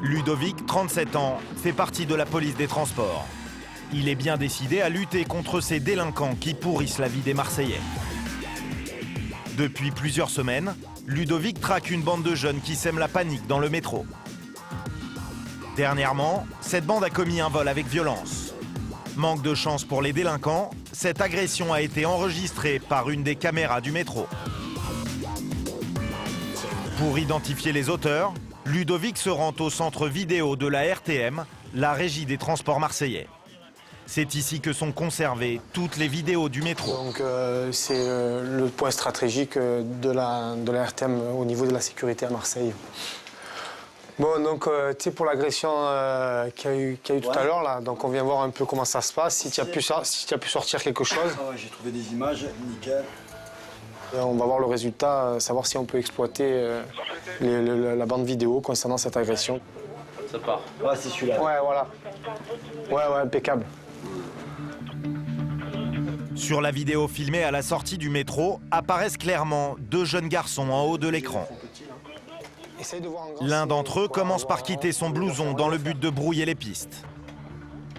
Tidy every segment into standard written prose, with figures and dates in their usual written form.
Ludovic, 37 ans, fait partie de la police des transports. Il est bien décidé à lutter contre ces délinquants qui pourrissent la vie des Marseillais. Depuis plusieurs semaines, Ludovic traque une bande de jeunes qui sèment la panique dans le métro. Dernièrement, cette bande a commis un vol avec violence. Manque de chance pour les délinquants, cette agression a été enregistrée par une des caméras du métro. Pour identifier les auteurs, Ludovic se rend au centre vidéo de la RTM, la régie des transports marseillais. C'est ici que sont conservées toutes les vidéos du métro. Donc c'est le point stratégique de la RTM au niveau de la sécurité à Marseille. Bon, donc tu sais, pour l'agression qu'il y a eu tout à l'heure, là, donc on vient voir un peu comment ça se passe, si tu as pu sortir quelque chose. Ah ouais, j'ai trouvé des images, nickel. On va voir le résultat, savoir si on peut exploiter la bande vidéo concernant cette agression. Ça part. Ouais, c'est celui-là. Ouais, voilà. Ouais, impeccable. Sur la vidéo filmée à la sortie du métro, apparaissent clairement deux jeunes garçons en haut de l'écran. L'un d'entre eux commence par quitter son blouson dans le but de brouiller les pistes.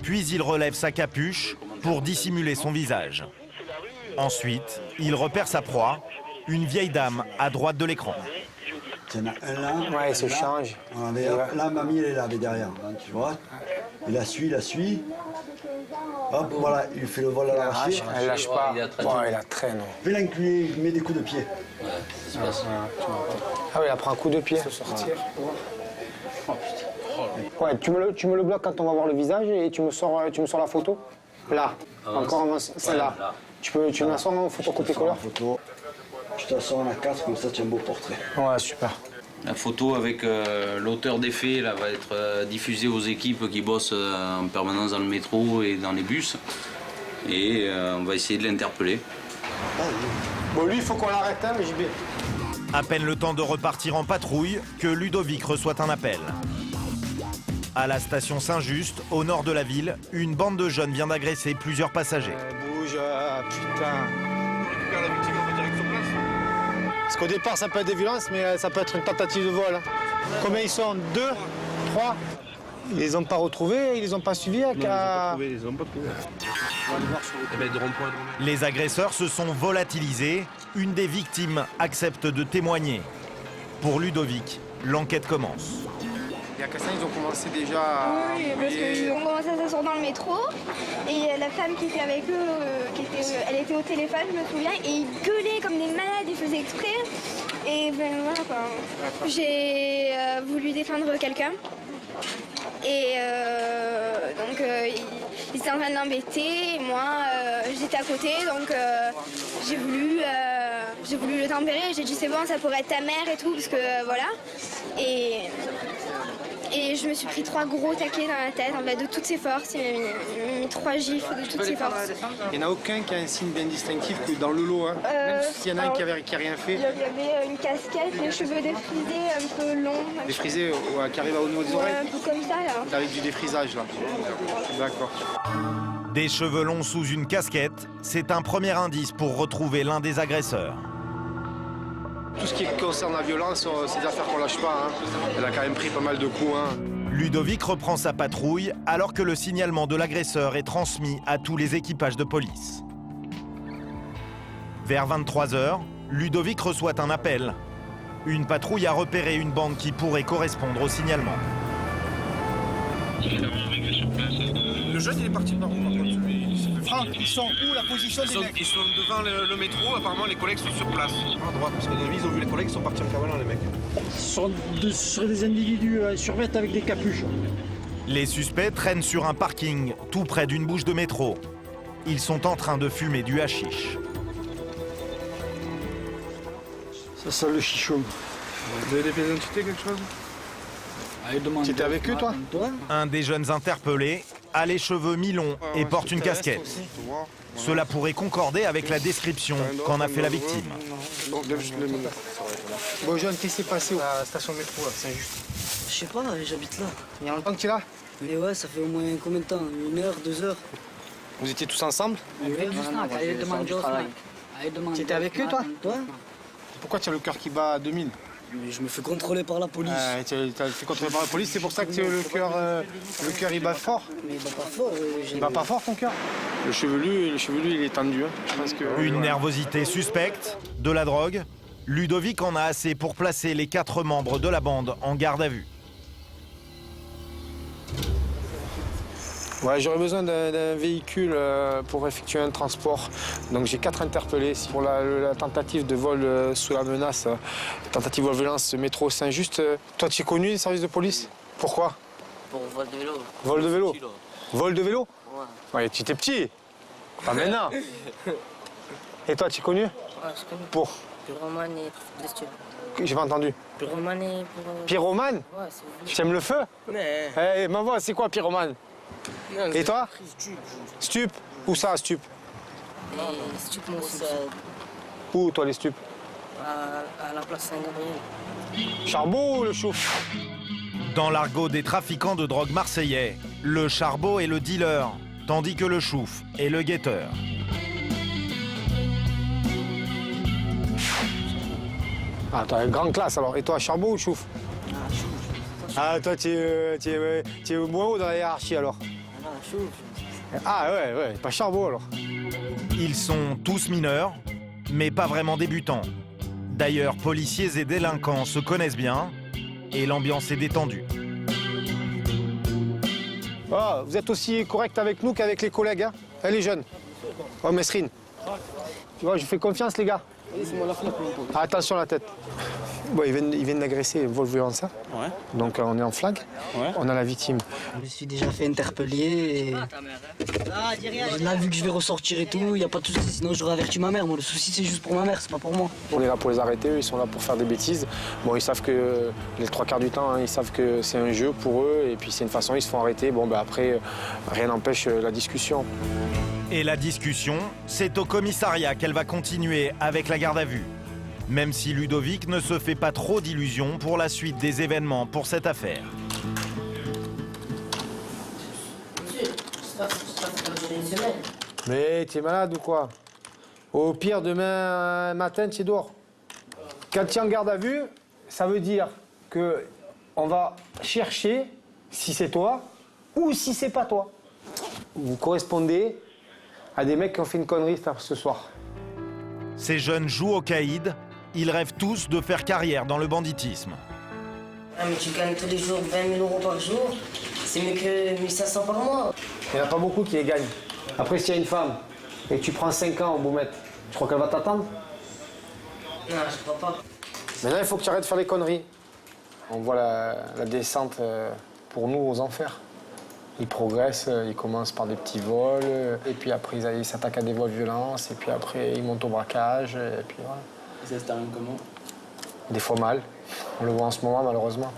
Puis il relève sa capuche pour dissimuler son visage. Ensuite, il repère sa proie, une vieille dame à droite de l'écran. Il y en a un là. Ouais, il se change. Là, mamie, elle est là, derrière. Tu vois? Il la suit. Hop, voilà, il fait le vol à l'arraché. Elle lâche pas. Il la traîne. Fais l'incliner, il met des coups de pied. Ouais, ça se passe. Ah oui, elle prend un coup de pied. Sortir. Ouais, tu me le bloques quand on va voir le visage et tu me sors la photo. Là, encore celle-là. Tu me la sors en photocopier-colleur. Je te la sors en A4, comme ça tu as un beau portrait. Ouais, super. La photo avec l'auteur des faits là, va être diffusée aux équipes qui bossent en permanence dans le métro et dans les bus. Et on va essayer de l'interpeller. Bon, lui, il faut qu'on l'arrête, hein, mais JB. À peine le temps de repartir en patrouille que Ludovic reçoit un appel. À la station Saint-Just, au nord de la ville, une bande de jeunes vient d'agresser plusieurs passagers. Bouge, putain. Parce qu'au départ, ça peut être des violences, mais ça peut être une tentative de vol. Combien ils sont? 2, 3. Ils les ont pas retrouvés, ils les ont pas suivis. Les agresseurs se sont volatilisés. Une des victimes accepte de témoigner. Pour Ludovic, l'enquête commence. Il y a Cassin, ils ont commencé déjà à... Oui, parce qu'ils ont commencé à s'asseoir dans le métro. Et la femme qui était avec eux, elle était au téléphone, je me souviens, et ils gueulaient comme des malades, ils faisaient exprès. Et ben voilà quoi. J'ai voulu défendre quelqu'un. Et donc ils étaient en train de l'embêter. Et moi, j'étais à côté, donc j'ai voulu le tempérer. J'ai dit c'est bon, ça pourrait être ta mère et tout, parce que voilà. Et je me suis pris 3 gros taquets dans la tête, en fait, de toutes ses forces. Il m'a mis 3 gifles de toutes ses forces. Il n'y en a aucun qui a un signe bien distinctif que dans le lot, hein. Même s'il y en a un qui n'a rien fait. Il y avait une casquette, les cheveux défrisés, un peu longs. Défrisé, ouais, qui arrive au niveau des oreilles. Un peu comme ça, là. Il arrive du défrisage, là. D'accord. Des cheveux longs sous une casquette, c'est un premier indice pour retrouver l'un des agresseurs. Tout ce qui concerne la violence, c'est des affaires qu'on lâche pas, hein. Elle a quand même pris pas mal de coups, hein. Ludovic reprend sa patrouille alors que le signalement de l'agresseur est transmis à tous les équipages de police. Vers 23 h, Ludovic reçoit un appel. Une patrouille a repéré une bande qui pourrait correspondre au signalement. Le jeune, il est parti par où, par contre? Franck, ils sont où, la position des mecs? Ils sont devant le métro, apparemment les collègues sont sur place. À droite, parce que dans la vie, ils ont vu les collègues, ils sont partis en cavalant, les mecs. Ce sont des individus survêtus avec des capuches. Les suspects traînent sur un parking, tout près d'une bouche de métro. Ils sont en train de fumer du hashish. Ça sent le chichon. Vous avez des pièces d'identité, quelque chose? Tu étais avec eux, toi? Un des jeunes interpellés a les cheveux mi-longs et porte une casquette. Cela pourrait concorder avec la description qu'en a fait la victime. Bon, jeune, qu'est-ce qui s'est passé à la station de métro, là, Saint-Just? Je sais pas, j'habite là. Il y a longtemps que tu es là? Mais ouais, ça fait au moins combien de temps? 1 heure, 2 heures? Vous étiez tous ensemble? Tu étais avec eux, toi? Toi? Pourquoi tu as le cœur qui bat à 2000? Mais je me fais contrôler par la police. Tu as fait contrôler par la police, c'est pour ça que le cœur il bat fort. Mais il va pas fort. Il bat pas fort ton cœur. Le chevelu il est tendu. Hein. Je pense que, Une nervosité suspecte, de la drogue. Ludovic en a assez pour placer les 4 membres de la bande en garde à vue. Ouais, j'aurais besoin d'un véhicule pour effectuer un transport. Donc j'ai 4 interpellés pour la tentative de vol sous la menace, tentative de violence métro Saint-Just. Toi, tu es connu des services de police? Pourquoi? Pour vol de vélo. Vol de vélo? Vol de vélo? Ouais. Ouais, tu étais petit. Pas maintenant. Et toi, tu es connu? Ouais, je connais. Pour? Pyromane et trafic de stupes. J'ai pas entendu. Pyromane et pour... Pyromane? Ouais, c'est... Tu aimes le feu? Mais... Eh, ma voix, c'est quoi pyromane? Non, Et toi? Stup? Où ça, stup? Et stupes, moi aussi, Où, toi, les stup? à la place Saint-Gabriel. Charbot ou le chouf? Dans l'argot des trafiquants de drogue marseillais, le charbot est le dealer, tandis que le chouf est le guetteur. Ah, t'as une grande classe alors. Et toi, charbot ou chouf? Ah, toi, tu es moins haut dans la hiérarchie alors. Ah, chouf. Ah, ouais, pas charbot alors. Ils sont tous mineurs, mais pas vraiment débutants. D'ailleurs, policiers et délinquants se connaissent bien et l'ambiance est détendue. Ah, vous êtes aussi correct avec nous qu'avec les collègues, hein? Elle est jeune. Oh, Mesrine. Tu vois, je fais confiance, les gars. Ah, attention à la tête. Bon, ils viennent d'agresser vol violence. Ouais. Donc on est en flag. Ouais. On a la victime. Je me suis déjà fait interpeller et... Là, vu que je vais ressortir et tout, il n'y a pas de souci. Sinon, j'aurais averti ma mère. Moi, le souci, c'est juste pour ma mère, c'est pas pour moi. On est là pour les arrêter, eux, ils sont là pour faire des bêtises. Bon, ils savent que, les 3/4 du temps, hein, ils savent que c'est un jeu pour eux. Et puis c'est une façon, ils se font arrêter. Bon, ben après, rien n'empêche la discussion. Et la discussion, c'est au commissariat qu'elle va continuer avec la garde à vue. Même si Ludovic ne se fait pas trop d'illusions pour la suite des événements pour cette affaire. Mais tu es malade ou quoi? Au pire, demain matin, tu es dehors. Quand tu es en garde à vue, ça veut dire qu'on va chercher si c'est toi ou si c'est pas toi. Vous correspondez à des mecs qui ont fait une connerie ce soir. Ces jeunes jouent au caïd, ils rêvent tous de faire carrière dans le banditisme. Ah, mais tu gagnes tous les jours 20 000 € par jour, c'est mieux que 1 500 par mois. Il n'y en a pas beaucoup qui les gagnent. Après, si tu as une femme et que tu prends 5 ans au Boumette, tu crois qu'elle va t'attendre? Non, je crois pas. Maintenant, il faut que tu arrêtes de faire des conneries. On voit la descente pour nous aux enfers. Ils progressent, ils commencent par des petits vols, et puis après ils s'attaquent à des vols violences, et puis après ils montent au braquage, et puis voilà. Et ça se termine comment? Des fois mal. On le voit en ce moment malheureusement.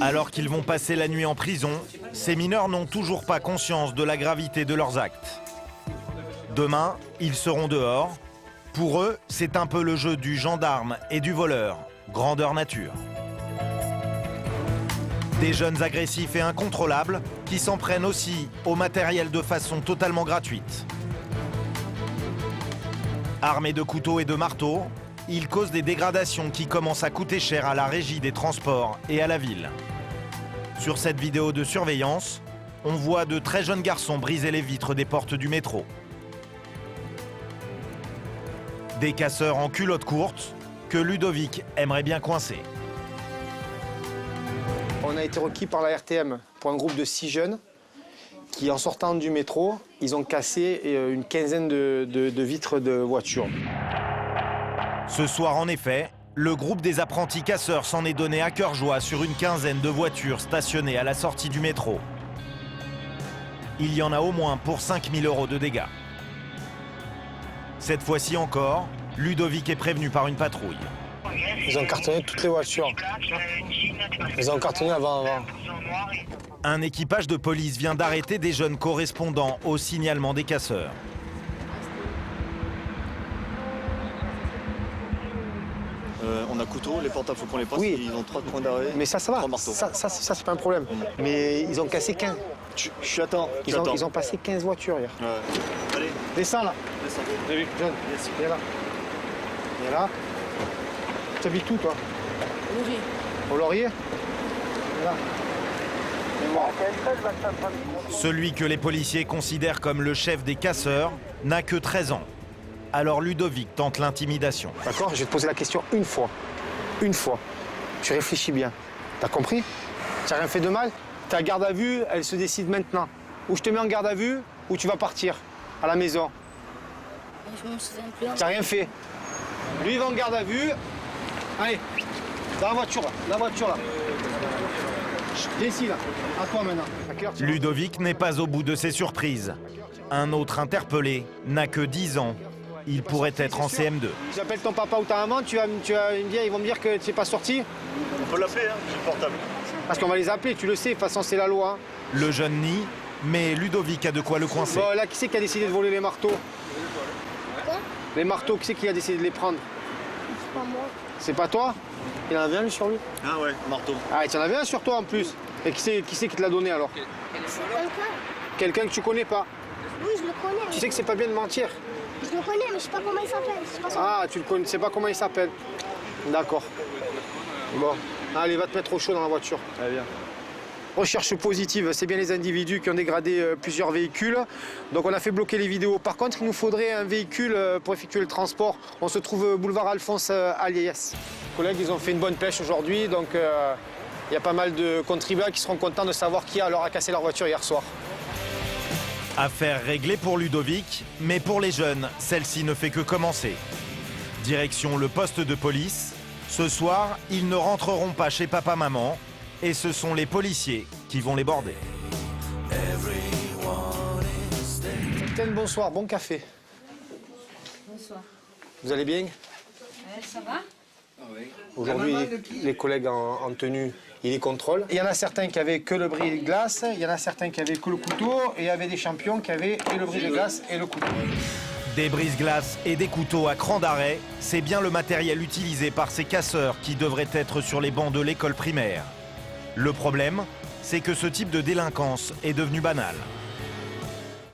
Alors qu'ils vont passer la nuit en prison, ces mineurs n'ont toujours pas conscience de la gravité de leurs actes. Demain, ils seront dehors. Pour eux, c'est un peu le jeu du gendarme et du voleur, grandeur nature. Des jeunes agressifs et incontrôlables qui s'en prennent aussi au matériel de façon totalement gratuite. Armés de couteaux et de marteaux, ils causent des dégradations qui commencent à coûter cher à la régie des transports et à la ville. Sur cette vidéo de surveillance, on voit de très jeunes garçons briser les vitres des portes du métro. Des casseurs en culottes courtes que Ludovic aimerait bien coincer. On a été requis par la RTM pour un groupe de 6 jeunes qui, en sortant du métro, ils ont cassé une quinzaine de vitres de voitures. Ce soir, en effet, le groupe des apprentis casseurs s'en est donné à cœur joie sur une quinzaine de voitures stationnées à la sortie du métro. Il y en a au moins pour 5 000 € de dégâts. Cette fois-ci encore, Ludovic est prévenu par une patrouille. Ils ont cartonné toutes les voitures. Ils ont cartonné avant. Un équipage de police vient d'arrêter des jeunes correspondant au signalement des casseurs. On a couteau, les portables, faut qu'on les passe. Oui. Ils ont 3 points d'arrêt. Mais ça va. 3 marteaux. Ça c'est pas un problème. Mais ils ont cassé 15. Je suis attends. Ils ont passé 15 voitures hier. Ouais. Allez, Descends là. descends. Jeune, viens là. Viens là. Tu habites où, toi? Au Laurier. Là. Celui que les policiers considèrent comme le chef des casseurs n'a que 13 ans. Alors Ludovic tente l'intimidation. D'accord? Je vais te poser la question une fois. Une fois. Tu réfléchis bien. T'as compris? Tu n'as rien fait de mal? Ta garde à vue, elle se décide maintenant. Ou je te mets en garde à vue, ou tu vas partir à la maison. Je me souviens plus. Tu n'as rien fait. Lui, il va en garde à vue. Allez, dans la voiture, là. La voiture, là. Viens ici, là. À toi, maintenant. À quelle heure tu vas? Ludovic n'est pas au bout de ses surprises. Un autre interpellé n'a que 10 ans. Il pourrait être en CM2. J'appelle ton papa ou ta maman, ils vont me dire que tu n'es pas sorti. On peut l'appeler, hein, j'ai le portable. Parce qu'on va les appeler, tu le sais, de toute façon, c'est la loi. Hein. Le jeune nie, mais Ludovic a de quoi le coincer. Bon, là, qui c'est qui a décidé de voler les marteaux? Les marteaux, qui c'est qui a décidé de les prendre? C'est pas moi. C'est pas toi? Il en avait un, lui, sur lui? Ah ouais, marteau. Ah, il y en avait un sur toi, en plus. Et qui c'est qui te l'a donné, alors? C'est quelqu'un. Quelqu'un que tu connais pas. Oui, je le connais. Tu sais que c'est pas bien de mentir. Je le connais, mais je sais pas comment il s'appelle. Je sais pas son nom. Ah, tu le connais, tu sais pas comment il s'appelle. D'accord. Bon, allez, va te mettre au chaud dans la voiture. Très bien. Recherche positive, c'est bien les individus qui ont dégradé plusieurs véhicules. Donc on a fait bloquer les vidéos. Par contre, il nous faudrait un véhicule pour effectuer le transport. On se trouve boulevard Alphonse à Liès. Les collègues, ils ont fait une bonne pêche aujourd'hui, donc il y a pas mal de contribuables qui seront contents de savoir qui leur a cassé leur voiture hier soir. Affaire réglée pour Ludovic, mais pour les jeunes, celle-ci ne fait que commencer. Direction le poste de police. Ce soir, ils ne rentreront pas chez papa-maman et ce sont les policiers qui vont les border. Capitaine, bonsoir, bon café. Bonsoir. Vous allez bien? Ça va? Aujourd'hui, les collègues en tenue, ils les contrôlent. Il y en a certains qui avaient que le brise-glace, il y en a certains qui avaient que le couteau, et il y avait des champions qui avaient et le brise-glace et le couteau. Des brise-glaces et des couteaux à cran d'arrêt, c'est bien le matériel utilisé par ces casseurs qui devraient être sur les bancs de l'école primaire. Le problème, c'est que ce type de délinquance est devenu banal.